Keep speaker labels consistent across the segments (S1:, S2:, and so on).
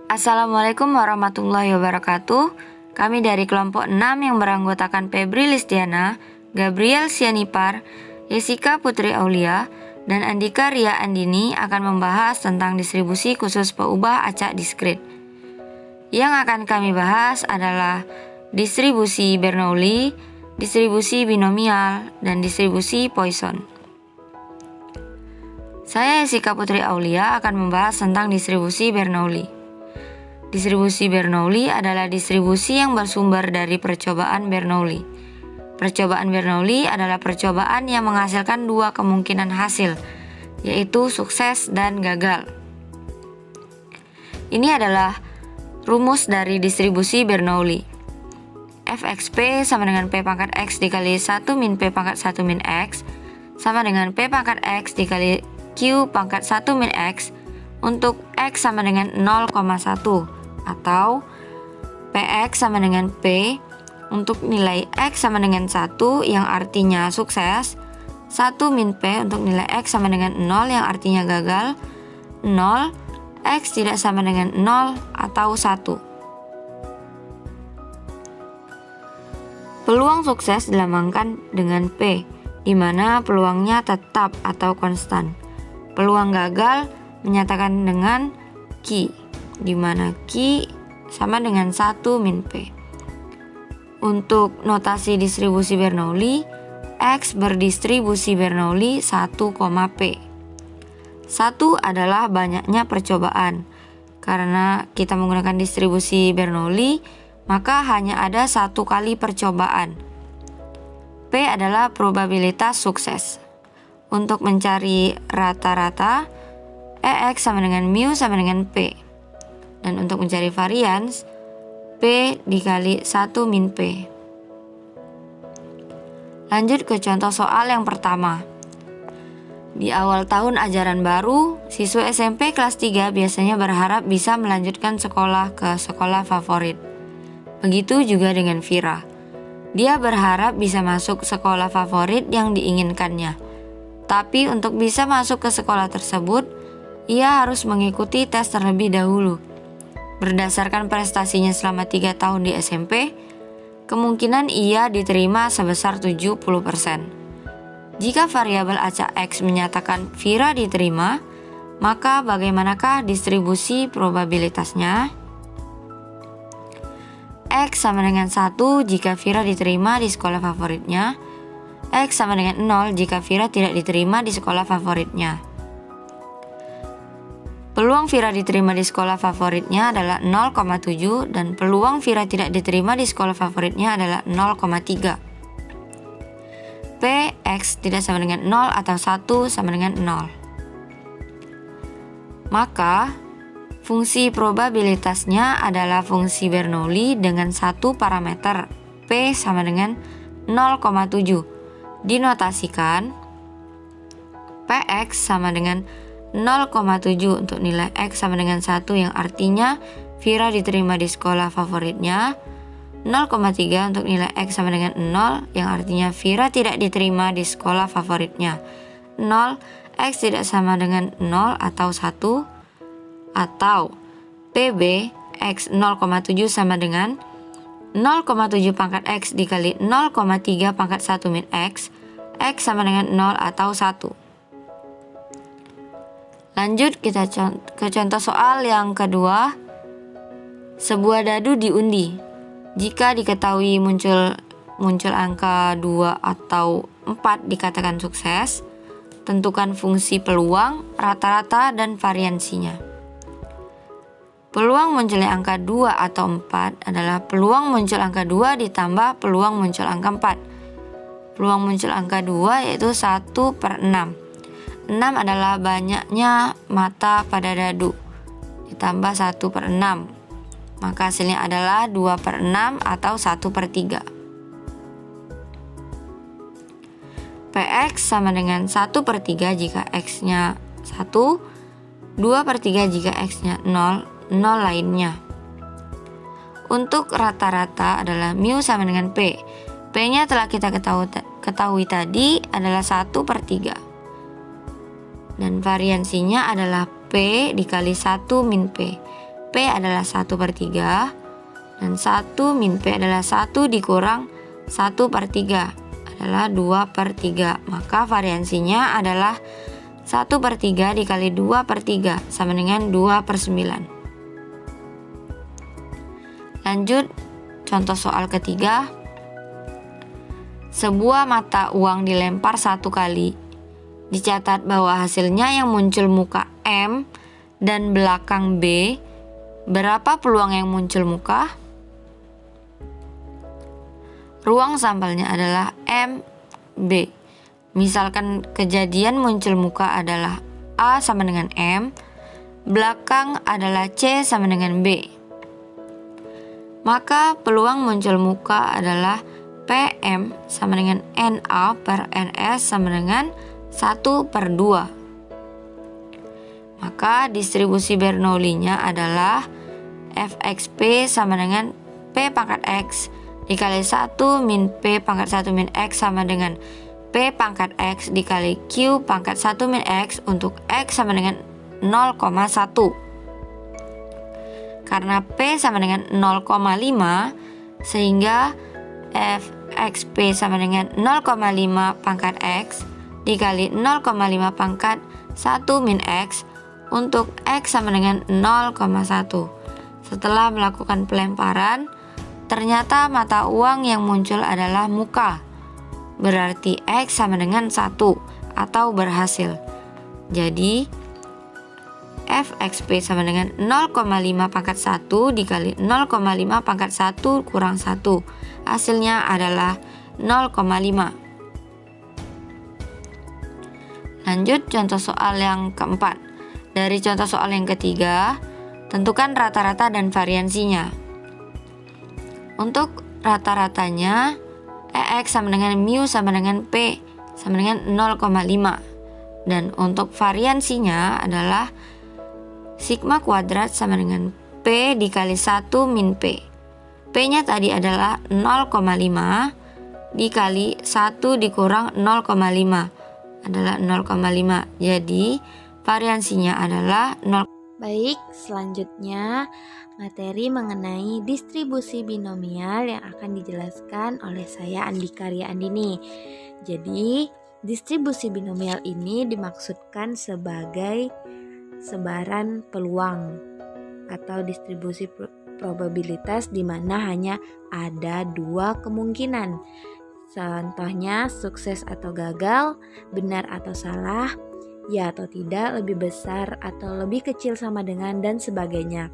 S1: Assalamualaikum warahmatullahi wabarakatuh. Kami dari kelompok 6 yang beranggotakan Febri Listiana, Gabriel Sianipar, Jessica Putri Aulia, dan Andika Ria Andini akan membahas tentang distribusi khusus peubah acak diskrit. Yang akan kami bahas adalah distribusi Bernoulli, distribusi binomial, dan distribusi Poisson. Saya Jessica Putri Aulia akan membahas tentang distribusi Bernoulli. Distribusi Bernoulli adalah distribusi yang bersumber dari percobaan Bernoulli. Percobaan Bernoulli adalah percobaan yang menghasilkan dua kemungkinan hasil, yaitu sukses dan gagal. Ini adalah rumus dari distribusi Bernoulli. Fxp sama dengan P pangkat X dikali 1 min P pangkat 1 min X sama dengan P pangkat X dikali Q pangkat 1 min X untuk X sama dengan 0,1 atau Px sama dengan P untuk nilai X sama dengan 1 yang artinya sukses, 1 min P untuk nilai X sama dengan 0 yang artinya gagal, 0, X tidak sama dengan 0 atau 1. Peluang sukses dilambangkan dengan P, di mana peluangnya tetap atau konstan. Peluang gagal menyatakan dengan Q, di mana Q sama dengan 1 min P. Untuk notasi distribusi Bernoulli, X berdistribusi Bernoulli 1, P. 1 adalah banyaknya percobaan. Karena kita menggunakan distribusi Bernoulli, maka hanya ada 1 kali percobaan. P adalah probabilitas sukses. Untuk mencari rata-rata, EX sama dengan mu sama dengan P. Dan untuk mencari varians, P dikali 1 min P. Lanjut ke contoh soal yang pertama. Di awal tahun ajaran baru, siswa SMP kelas 3 biasanya berharap bisa melanjutkan sekolah ke sekolah favorit. Begitu juga dengan Vira. Dia berharap bisa masuk sekolah favorit yang diinginkannya. Tapi untuk bisa masuk ke sekolah tersebut, ia harus mengikuti tes terlebih dahulu. Berdasarkan prestasinya selama 3 tahun di SMP, kemungkinan ia diterima sebesar 70%. Jika variabel acak X menyatakan Vira diterima, maka bagaimanakah distribusi probabilitasnya? X sama dengan 1 jika Vira diterima di sekolah favoritnya, X sama dengan 0 jika Vira tidak diterima di sekolah favoritnya. Peluang Vira diterima di sekolah favoritnya adalah 0,7 dan peluang Vira tidak diterima di sekolah favoritnya adalah 0,3. P, X tidak sama dengan 0 atau 1 sama dengan 0. Maka, fungsi probabilitasnya adalah fungsi Bernoulli dengan satu parameter, P sama dengan 0,7. Dinotasikan, Px sama dengan 0,7 untuk nilai X sama dengan 1 yang artinya Vira diterima di sekolah favoritnya, 0,3 untuk nilai X sama dengan 0 yang artinya Vira tidak diterima di sekolah favoritnya, 0, X tidak sama dengan 0 atau 1, atau PB X 0,7 sama dengan 0,7 pangkat X dikali 0,3 pangkat 1 min X, X sama dengan 0 atau 1. Lanjut kita ke contoh soal yang kedua. Sebuah dadu diundi. Jika diketahui muncul angka 2 atau 4 dikatakan sukses. Tentukan fungsi peluang, rata-rata, dan variansinya. Peluang munculnya angka 2 atau 4 adalah peluang muncul angka 2 ditambah peluang muncul angka 4. Peluang muncul angka 2 yaitu 1/6. 6 adalah banyaknya mata pada dadu, ditambah 1/6. Maka hasilnya adalah 2/6 atau 1/3. Px sama dengan 1/3 jika X-nya 1, 2/3 jika X-nya 0, 0 lainnya. Untuk rata-rata adalah mu sama dengan P. P-nya telah kita ketahui tadi adalah 1/3. Dan variansinya adalah P dikali 1 min P. P adalah 1/3 dan 1 min P adalah 1 dikurang 1/3 adalah 2/3. Maka variansinya adalah 1/3 dikali 2/3 sama dengan 2/9. Lanjut contoh soal ketiga. Sebuah mata uang dilempar 1 kali. Dicatat bahwa hasilnya yang muncul muka M dan belakang B. Berapa peluang yang muncul muka? Ruang sampelnya adalah M, B. Misalkan kejadian muncul muka adalah A sama dengan M, belakang adalah C sama dengan B. Maka peluang muncul muka adalah PM sama dengan NA per NS sama dengan 1/2. Maka distribusi Bernoullinya adalah Fxp sama dengan P pangkat X dikali 1 min P pangkat 1 min X sama dengan P pangkat X dikali Q pangkat 1 min X untuk X sama dengan 0,1. Karena P sama dengan 0,5 sehingga Fxp sama dengan 0,5 pangkat X dikali 0,5 pangkat 1 min X untuk X sama dengan 0,1. Setelah melakukan pelemparan, ternyata mata uang yang muncul adalah muka. Berarti X sama dengan 1 atau berhasil. Jadi Fxp sama dengan 0,5 pangkat 1 dikali 0,5 pangkat 1 kurang 1. Hasilnya adalah 0,5. Lanjut contoh soal yang keempat. Dari contoh soal yang ketiga, tentukan rata-rata dan variansinya. Untuk rata-ratanya, EX sama dengan mu sama dengan P sama dengan 0,5. Dan untuk variansinya adalah sigma kuadrat sama dengan P dikali 1 min P. P-nya tadi adalah 0,5 dikali 1 dikurang 0,5 adalah 0,5. Jadi variansinya adalah 0.
S2: Baik, selanjutnya materi mengenai distribusi binomial yang akan dijelaskan oleh saya Andika Ria Andini. Jadi, distribusi binomial ini dimaksudkan sebagai sebaran peluang atau distribusi probabilitas di mana hanya ada 2 kemungkinan. Contohnya sukses atau gagal, benar atau salah, ya atau tidak, lebih besar atau lebih kecil sama dengan, dan sebagainya.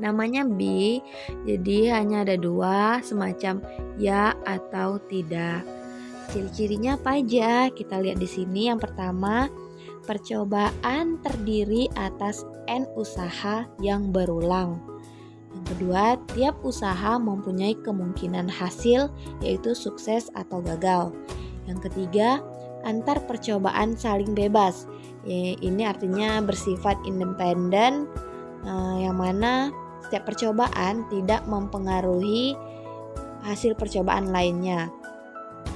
S2: Namanya B, jadi hanya ada 2, semacam ya atau tidak. Ciri-cirinya apa aja? Kita lihat di sini. Yang pertama, percobaan terdiri atas N usaha yang berulang. Yang kedua, tiap usaha mempunyai kemungkinan hasil, yaitu sukses atau gagal. Yang ketiga, antar percobaan saling bebas. Ini artinya bersifat independen, yang mana setiap percobaan tidak mempengaruhi hasil percobaan lainnya.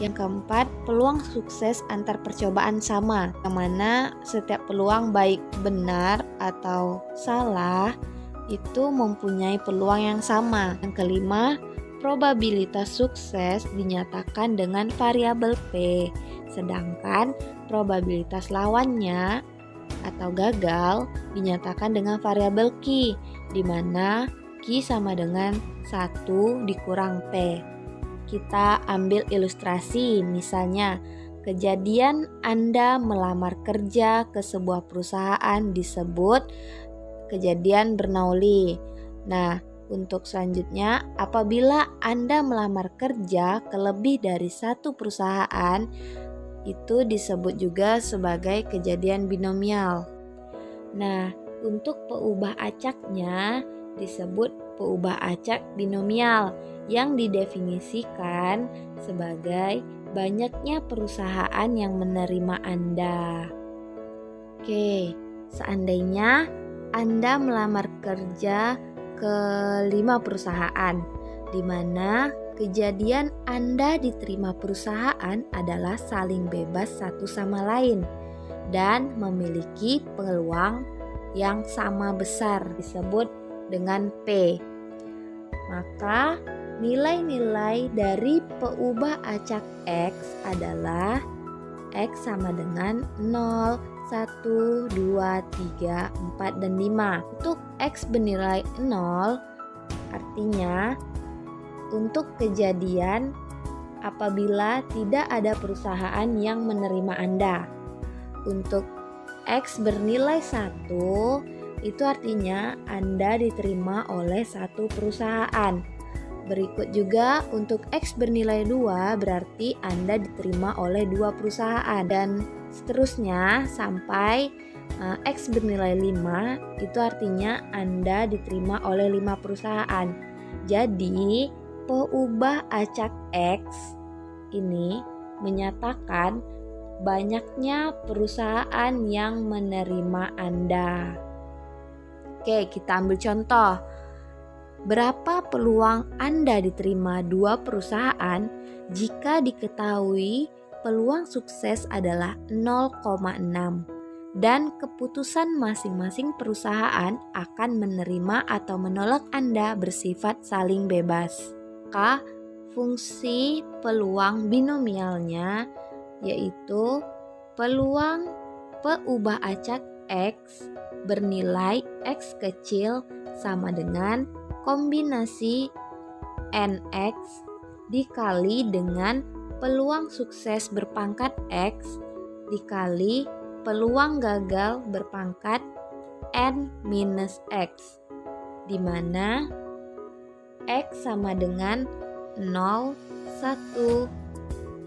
S2: Yang keempat, peluang sukses antar percobaan sama, yang mana setiap peluang baik benar atau salah itu mempunyai peluang yang sama. Yang kelima, probabilitas sukses dinyatakan dengan variabel P, sedangkan probabilitas lawannya atau gagal dinyatakan dengan variabel Q, di mana Q sama dengan 1 dikurang P. Kita ambil ilustrasi, misalnya kejadian Anda melamar kerja ke sebuah perusahaan disebut kejadian Bernoulli. Nah, untuk selanjutnya, apabila Anda melamar kerja ke lebih dari satu perusahaan, itu disebut juga sebagai kejadian binomial. Nah, untuk peubah acaknya disebut peubah acak binomial yang didefinisikan sebagai banyaknya perusahaan yang menerima Anda. Oke, seandainya Anda melamar kerja ke 5 perusahaan, di mana kejadian Anda diterima perusahaan adalah saling bebas satu sama lain dan memiliki peluang yang sama besar, disebut dengan P. Maka nilai-nilai dari peubah acak X adalah X sama dengan 0, 1, 2, 3, 4, dan 5. Untuk X bernilai 0 artinya untuk kejadian apabila tidak ada perusahaan yang menerima Anda. Untuk X bernilai 1 itu artinya Anda diterima oleh satu perusahaan. Berikut juga untuk X bernilai 2 berarti Anda diterima oleh 2 perusahaan, dan seterusnya sampai X bernilai 5 itu artinya Anda diterima oleh 5 perusahaan. Jadi peubah acak X ini menyatakan banyaknya perusahaan yang menerima Anda. Oke, kita ambil contoh. Berapa peluang Anda diterima 2 perusahaan jika diketahui peluang sukses adalah 0,6 dan keputusan masing-masing perusahaan akan menerima atau menolak Anda bersifat saling bebas. Maka fungsi peluang binomialnya yaitu peluang peubah acak X bernilai X kecil sama dengan kombinasi NX dikali dengan peluang sukses berpangkat X dikali peluang gagal berpangkat N-X, di mana X sama dengan 0, 1,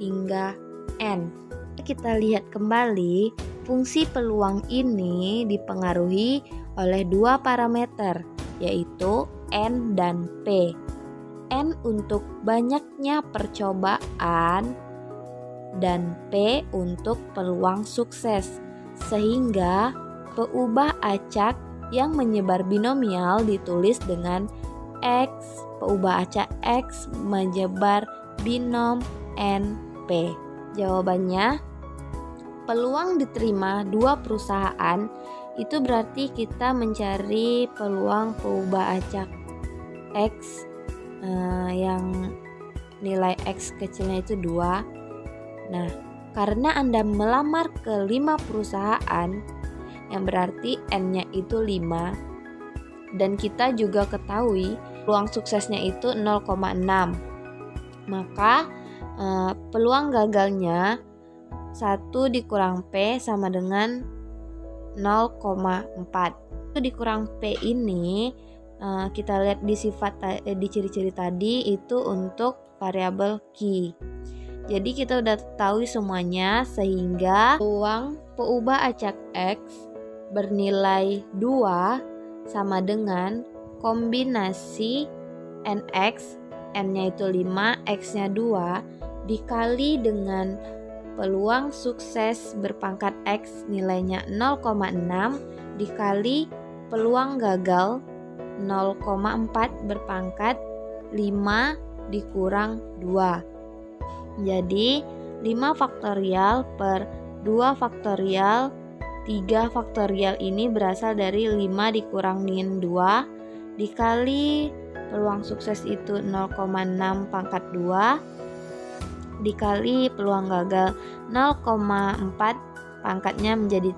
S2: hingga N. Kita lihat kembali, fungsi peluang ini dipengaruhi oleh 2 parameter, yaitu N dan P. N untuk banyaknya percobaan dan P untuk peluang sukses, sehingga peubah acak yang menyebar binomial ditulis dengan X, peubah acak X menyebar binom NP. Jawabannya, peluang diterima 2 perusahaan itu berarti kita mencari peluang peubah acak X yang nilai X kecilnya itu 2. Nah, karena Anda melamar ke 5 perusahaan yang berarti N-nya itu 5 dan kita juga ketahui peluang suksesnya itu 0,6, maka peluang gagalnya 1 dikurang P sama dengan 0,4. Itu dikurang P ini kita lihat di di ciri-ciri tadi itu untuk variabel Q. Jadi kita udah tahu semuanya, sehingga peluang peubah acak X bernilai 2 sama dengan kombinasi NX, N-nya itu 5, X-nya 2 dikali dengan peluang sukses berpangkat X nilainya 0,6 dikali peluang gagal 0,4 berpangkat 5 dikurang 2. Jadi 5 faktorial per 2 faktorial 3 faktorial ini berasal dari 5 dikurangin 2 dikali peluang sukses itu 0,6 pangkat 2 dikali peluang gagal 0,4 pangkatnya menjadi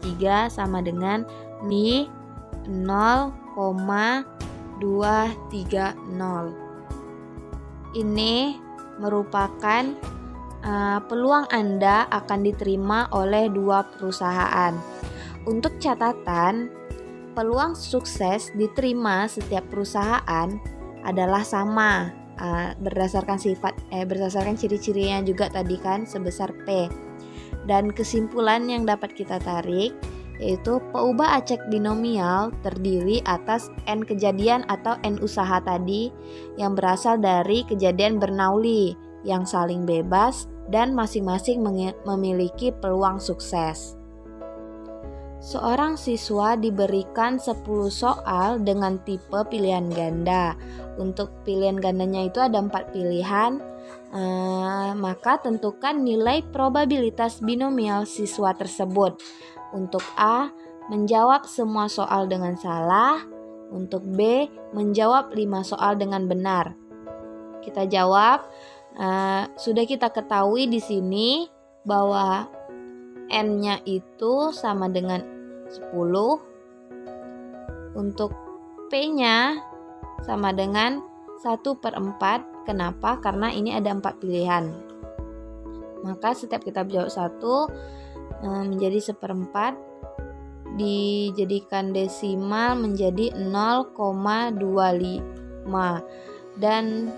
S2: 3 sama dengan 0,230. Ini merupakan peluang Anda akan diterima oleh 2 perusahaan. Untuk catatan, peluang sukses diterima setiap perusahaan adalah sama berdasarkan berdasarkan ciri-cirinya juga tadi kan sebesar P. Dan kesimpulan yang dapat kita tarik yaitu peubah acak binomial terdiri atas N kejadian atau N usaha tadi yang berasal dari kejadian Bernoulli yang saling bebas dan masing-masing memiliki peluang sukses. Seorang siswa diberikan 10 soal dengan tipe pilihan ganda. Untuk pilihan gandanya itu ada 4 pilihan. Maka tentukan nilai probabilitas binomial siswa tersebut. Untuk A, menjawab semua soal dengan salah. untuk B menjawab 5 soal dengan benar. Kita jawab. Sudah kita ketahui di sini bahwa N-nya itu sama dengan 10. Untuk P-nya sama dengan 1/4. Kenapa? Karena ini ada 4 pilihan. Maka setiap kita jawab 1 menjadi 1/4, dijadikan desimal menjadi 0,25. Dan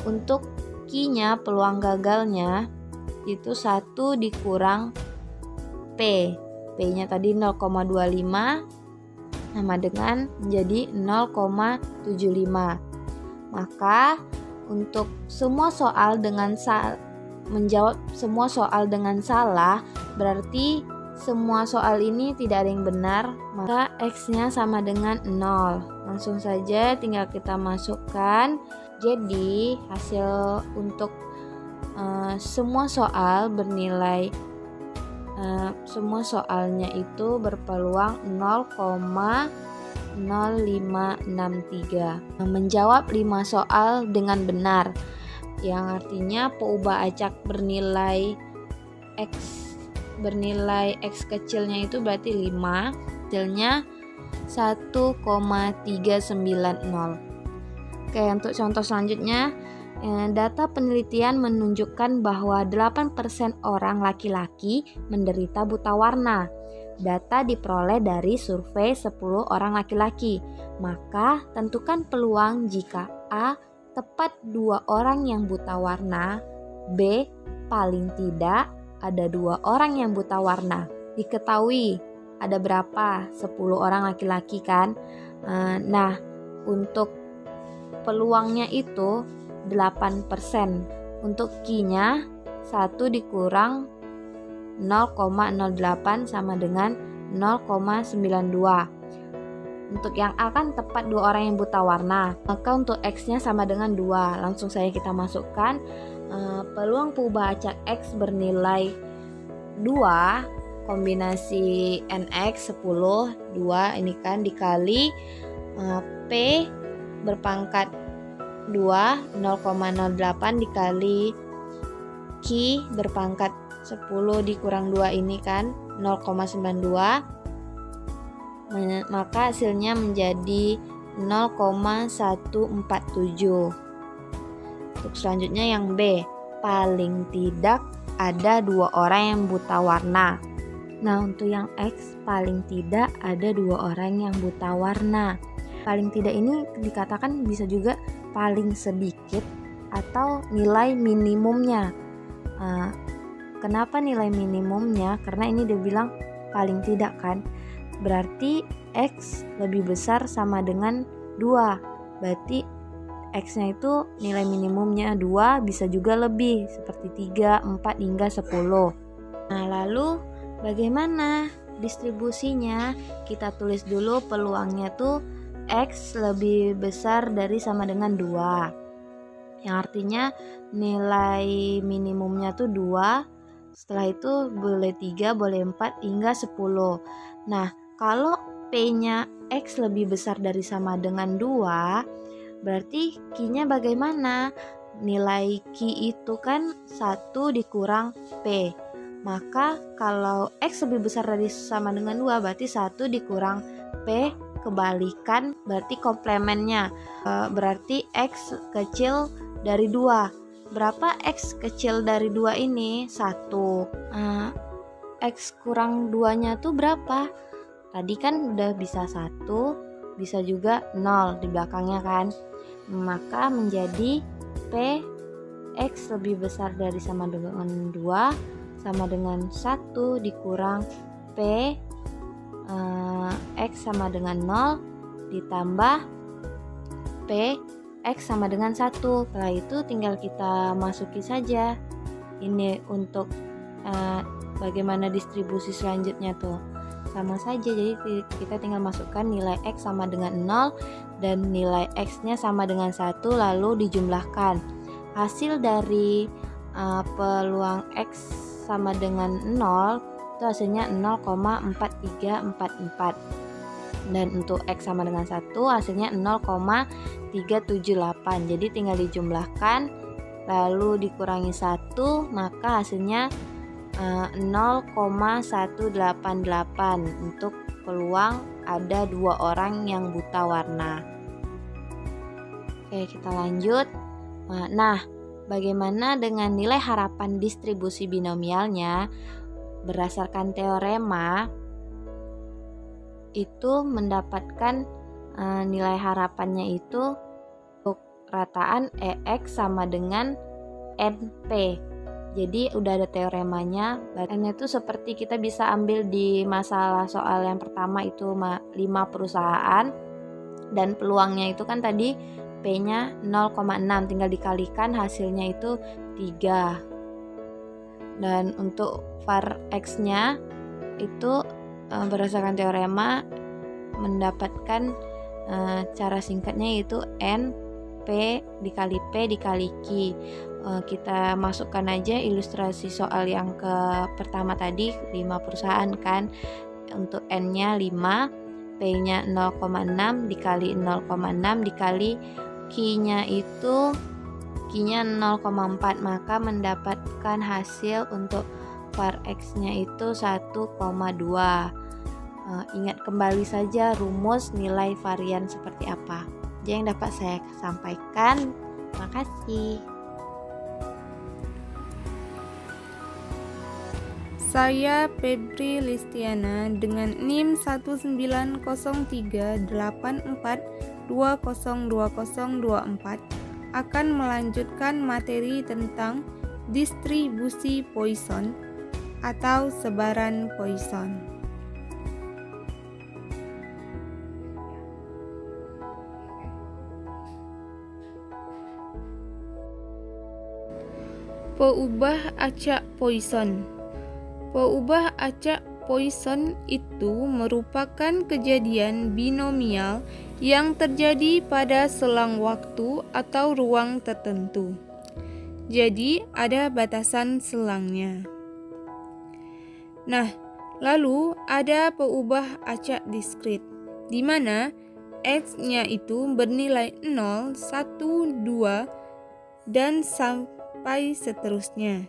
S2: untuk Q-nya, peluang gagalnya itu 1 dikurang P. P-nya tadi 0,25 sama dengan menjadi 0,75. Maka untuk semua soal menjawab semua soal dengan salah, berarti semua soal ini tidak ada yang benar, maka X-nya sama dengan 0. Langsung saja tinggal kita masukkan. Jadi hasil untuk semua soal bernilai semua soalnya itu berpeluang 0,0563. Menjawab 5 soal dengan benar, yang artinya peubah acak bernilai X kecilnya itu berarti 5, hasilnya 1,390. Oke, untuk contoh selanjutnya, data penelitian menunjukkan bahwa 8% orang laki-laki menderita buta warna. Data diperoleh dari survei 10 orang laki-laki. Maka tentukan peluang jika A. tepat 2 orang yang buta warna, B. paling tidak ada 2 orang yang buta warna. Diketahui ada berapa? 10 orang laki-laki kan? Nah, untuk peluangnya itu 8%. Untuk Q-nya 1 dikurang 0,08 sama dengan 0,92. Untuk yang A kan tepat 2 orang yang buta warna, maka untuk X-nya sama dengan 2. Langsung saja kita masukkan. Peluang peubah acak X bernilai 2, kombinasi NX 10, 2 ini kan dikali P berpangkat 2, 0,08 dikali Q berpangkat 10 dikurang 2 ini kan 0,92, maka hasilnya menjadi 0,147. Untuk selanjutnya yang B, paling tidak ada 2 orang yang buta warna. Nah, untuk yang X, paling tidak ada 2 orang yang buta warna. Paling tidak ini dikatakan bisa juga paling sedikit atau nilai minimumnya. Kenapa nilai minimumnya? Karena ini dia bilang paling tidak kan. Berarti X lebih besar sama dengan 2. Berarti X-nya itu nilai minimumnya 2, bisa juga lebih seperti 3, 4 hingga 10. Nah, lalu bagaimana distribusinya? Kita tulis dulu peluangnya tuh X lebih besar dari sama dengan 2. Yang artinya nilai minimumnya tuh 2. Setelah itu boleh 3, boleh 4 hingga 10. Nah, kalau P-nya X lebih besar dari sama dengan 2, berarti Q-nya bagaimana? Nilai Q itu kan 1 dikurang P. Maka kalau X lebih besar dari sama dengan 2, berarti 1 dikurang P, kebalikan berarti komplemennya. Berarti X kecil dari 2. Berapa X kecil dari 2 ini? 1. X kurang 2-nya tuh berapa? Tadi kan udah bisa 1, bisa juga 0 di belakangnya kan. Maka menjadi P X lebih besar dari sama dengan 2 sama dengan 1 dikurang P X sama dengan 0 ditambah P X sama dengan 1. Setelah itu tinggal kita masuki saja. Ini untuk bagaimana distribusi selanjutnya tuh. Sama saja, jadi kita tinggal masukkan nilai X sama dengan 0 dan nilai X-nya sama dengan 1, lalu dijumlahkan. Hasil dari peluang X sama dengan 0 itu hasilnya 0,4344. Dan untuk X sama dengan 1 hasilnya 0,378. Jadi tinggal dijumlahkan lalu dikurangi 1, maka hasilnya 0,188 untuk peluang ada 2 orang yang buta warna. Oke, kita lanjut. Nah, bagaimana dengan nilai harapan distribusi binomialnya? Berdasarkan teorema, itu mendapatkan nilai harapannya itu untuk rataan EX sama dengan NP. Jadi udah ada teoremanya. N itu seperti kita bisa ambil di masalah soal yang pertama itu 5 perusahaan, dan peluangnya itu kan tadi P-nya 0,6, tinggal dikalikan hasilnya itu 3. Dan untuk var X-nya itu berdasarkan teorema mendapatkan cara singkatnya yaitu N P dikali P dikali Q. Kita masukkan aja ilustrasi soal yang ke pertama tadi, 5 perusahaan kan. Untuk N-nya 5, P-nya 0,6 dikali 0,6 dikali Q-nya 0,4, maka mendapatkan hasil untuk var X-nya itu 1,2. Ingat kembali saja rumus nilai varian seperti apa. Jadi yang dapat saya sampaikan. Terima kasih.
S3: Saya Febri Listiana dengan NIM 1908384202024 akan melanjutkan materi tentang distribusi Poisson atau sebaran Poisson. Peubah acak Poisson. Peubah acak Poisson itu merupakan kejadian binomial yang terjadi pada selang waktu atau ruang tertentu. Jadi ada batasan selangnya. Nah, lalu ada peubah acak diskrit, di mana X-nya itu bernilai 0, 1, 2, dan sampai seterusnya.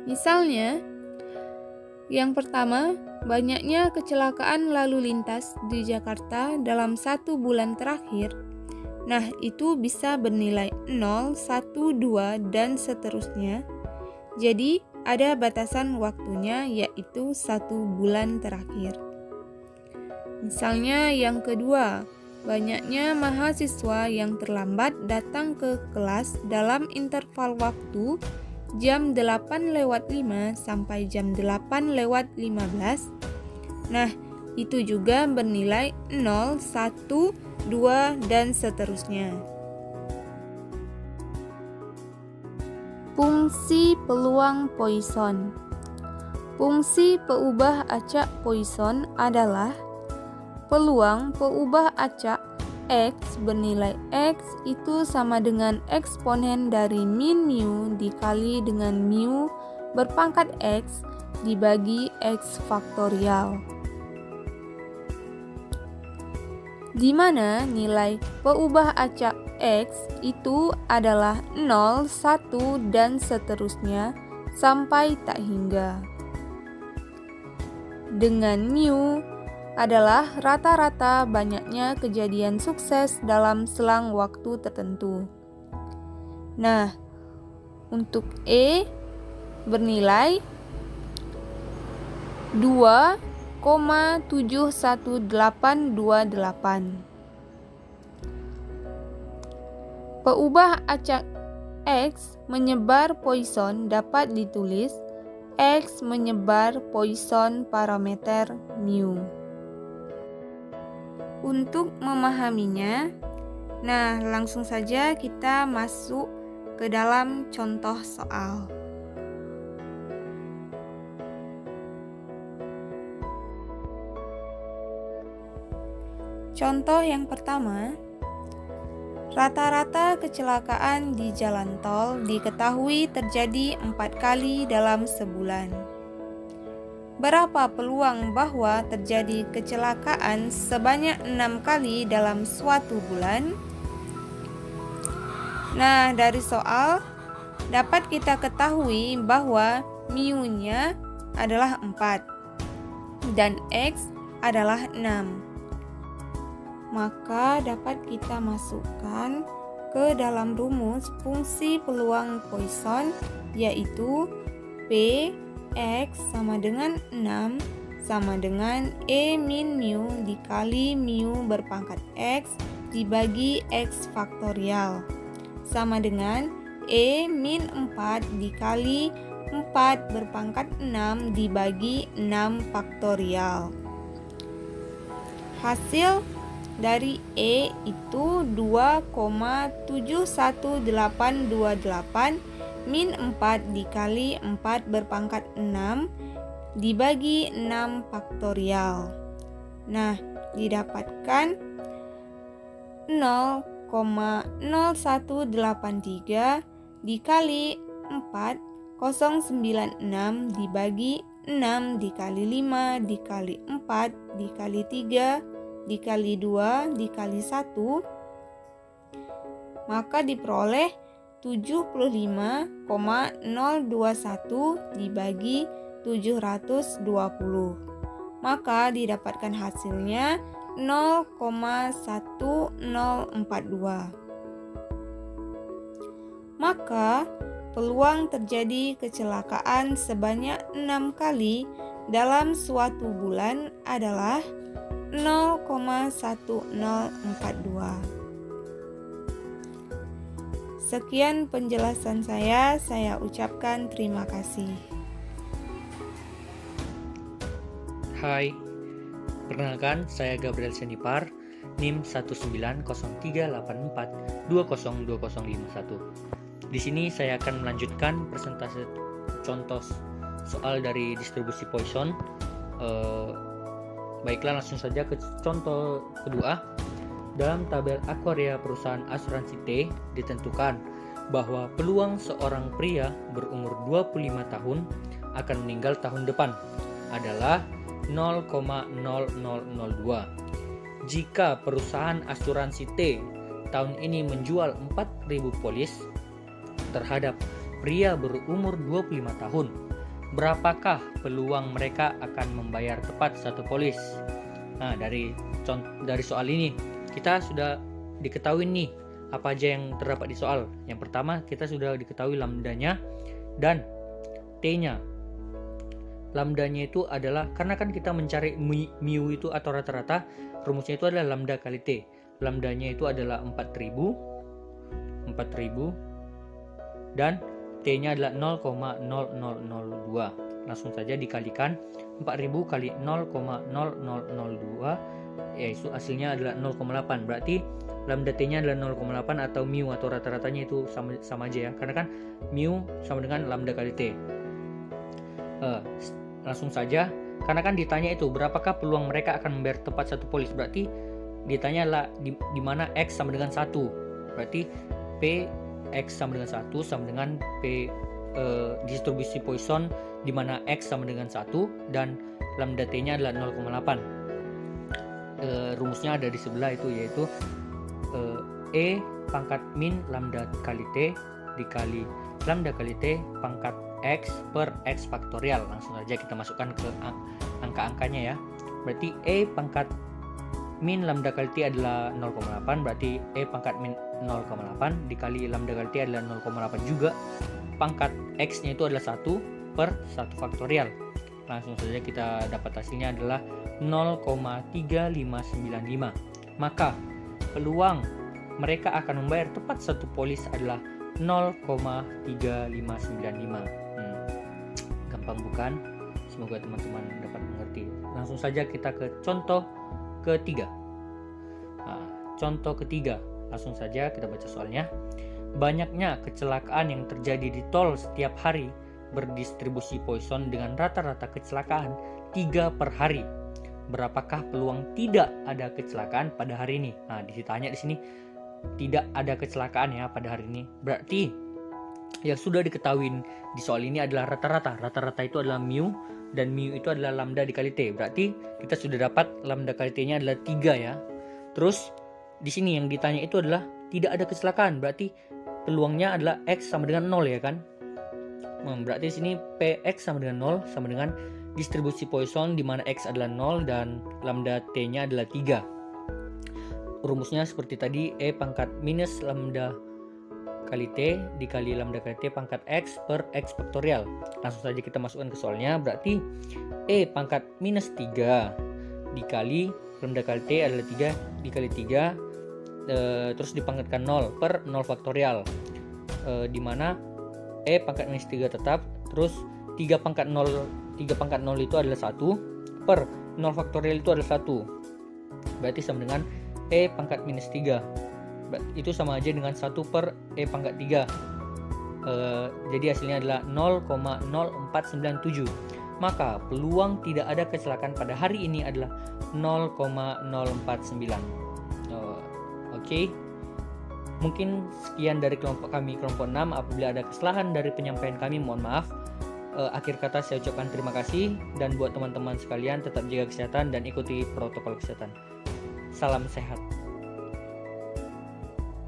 S3: Misalnya, yang pertama, banyaknya kecelakaan lalu lintas di Jakarta dalam 1 bulan terakhir. Nah, itu bisa bernilai 0, 1, 2, dan seterusnya. Jadi, ada batasan waktunya yaitu 1 bulan terakhir. Misalnya yang kedua, banyaknya mahasiswa yang terlambat datang ke kelas dalam interval waktu jam 8:05 sampai jam 8:15. Nah, itu juga bernilai 0, 1, 2, dan seterusnya. Fungsi peluang Poisson. Fungsi peubah acak Poisson adalah peluang peubah acak X bernilai X itu sama dengan eksponen dari min mu dikali dengan mu berpangkat X dibagi X faktorial, di mana nilai peubah acak X itu adalah 0, 1, dan seterusnya sampai tak hingga. Dengan mu adalah rata-rata banyaknya kejadian sukses dalam selang waktu tertentu. Nah, untuk E bernilai 2,71828. Peubah acak X menyebar Poisson dapat ditulis X menyebar Poisson parameter mu. Untuk memahaminya, nah langsung saja kita masuk ke dalam contoh soal. Contoh yang pertama, rata-rata kecelakaan di jalan tol diketahui terjadi 4 kali dalam sebulan. berapa peluang bahwa terjadi kecelakaan sebanyak 6 kali dalam suatu bulan? Nah, dari soal dapat kita ketahui bahwa mu-nya adalah 4 dan X adalah 6. Maka dapat kita masukkan ke dalam rumus fungsi peluang Poisson, yaitu P X sama dengan 6 sama dengan E min mu dikali mu berpangkat X dibagi X faktorial sama dengan E min 4 dikali 4 berpangkat 6 dibagi 6 faktorial. Hasil dari E itu 2,71828 min 4 dikali 4 berpangkat 6 dibagi 6 faktorial. Nah, didapatkan 0,0183 dikali 4 096 dibagi 6 dikali 5 dikali 4 dikali 3 dikali 2 dikali 1, maka diperoleh 75,021 dibagi 720. Maka didapatkan hasilnya 0,1042. Maka peluang terjadi kecelakaan sebanyak 6 kali dalam suatu bulan adalah 0,1042. Sekian penjelasan saya ucapkan terima kasih.
S4: Hai, perkenalkan saya Gabriel Senipar, NIM 19038420251. Di sini saya akan melanjutkan presentasi contoh soal dari distribusi Poisson. Baiklah, langsung saja ke contoh kedua. Dalam tabel aktuaria perusahaan asuransi T ditentukan bahwa peluang seorang pria berumur 25 tahun akan meninggal tahun depan adalah 0,0002. Jika perusahaan asuransi T tahun ini menjual 4.000 polis terhadap pria berumur 25 tahun, berapakah peluang mereka akan membayar tepat satu polis? Nah, dari soal ini kita sudah diketahui nih apa aja yang terdapat di soal. Yang pertama, kita sudah diketahui lambdanya dan T-nya. Lambdanya itu adalah, karena kan kita mencari mu itu atau rata-rata, rumusnya itu adalah lambda kali T. Lambdanya itu adalah 4.000 dan T-nya adalah 0,0002. Langsung saja dikalikan 4.000 kali 0,0002, yaitu hasilnya adalah 0,8. Berarti lambda T-nya adalah 0,8 atau mu atau rata-ratanya itu sama aja ya, karena kan mu sama dengan lambda kali T. Langsung saja, karena kan ditanya itu berapakah peluang mereka akan membayar tepat satu polis, berarti ditanya lah di mana X sama dengan 1. Berarti P X sama dengan 1 sama dengan P distribusi Poisson di mana X sama dengan 1 dan lambda T-nya adalah 0,8. Rumusnya ada di sebelah itu, yaitu E pangkat min lambda kali T dikali lambda kali T pangkat X per X faktorial. Langsung saja kita masukkan ke angka-angkanya ya. Berarti E pangkat min lambda kali T adalah 0,8, berarti E pangkat min 0,8 dikali lambda kali T adalah 0,8 juga. Pangkat X-nya itu adalah 1 per 1 faktorial. Langsung saja kita dapat hasilnya adalah 0,3595. Maka peluang mereka akan membayar tepat satu polis adalah 0,3595. Gampang bukan? Semoga teman-teman dapat mengerti. Langsung saja kita ke contoh ketiga. Contoh ketiga, langsung saja kita baca soalnya. Banyaknya kecelakaan yang terjadi di tol setiap hari berdistribusi Poisson dengan rata-rata kecelakaan 3 per hari. Berapakah peluang tidak ada kecelakaan pada hari ini? Nah, ditanya di sini tidak ada kecelakaan ya pada hari ini. Berarti yang sudah diketahui di soal ini adalah rata-rata. Rata-rata itu adalah mu, dan mu itu adalah lambda dikali t. Berarti kita sudah dapat lambda kali t-nya adalah 3 ya. Terus di sini yang ditanya itu adalah tidak ada kecelakaan. Berarti peluangnya adalah x sama dengan 0 ya kan. Berarti di sini px sama dengan 0 sama dengan distribusi Poisson di mana x adalah 0 dan lambda t-nya adalah 3. Rumusnya seperti tadi, e pangkat minus lambda kali t dikali lambda kali t pangkat x per x faktorial. Langsung saja kita masukkan ke soalnya. Berarti e pangkat minus 3 dikali lambda kali t adalah 3 dikali 3 terus dipangkatkan 0 per 0 faktorial, dimana e pangkat minus 3 tetap, terus 3 pangkat 0 itu adalah 1 per 0 faktorial itu adalah 1. Berarti sama dengan e pangkat minus 3. Itu sama aja dengan 1 per e pangkat 3. Jadi hasilnya adalah 0,0497. Maka peluang tidak ada kecelakaan pada hari ini adalah 0,049. Oke. Mungkin sekian dari kelompok kami, kelompok 6. Apabila ada kesalahan dari penyampaian kami, mohon maaf. Akhir kata saya ucapkan terima kasih, dan buat teman-teman sekalian tetap jaga kesehatan dan ikuti protokol kesehatan. Salam sehat.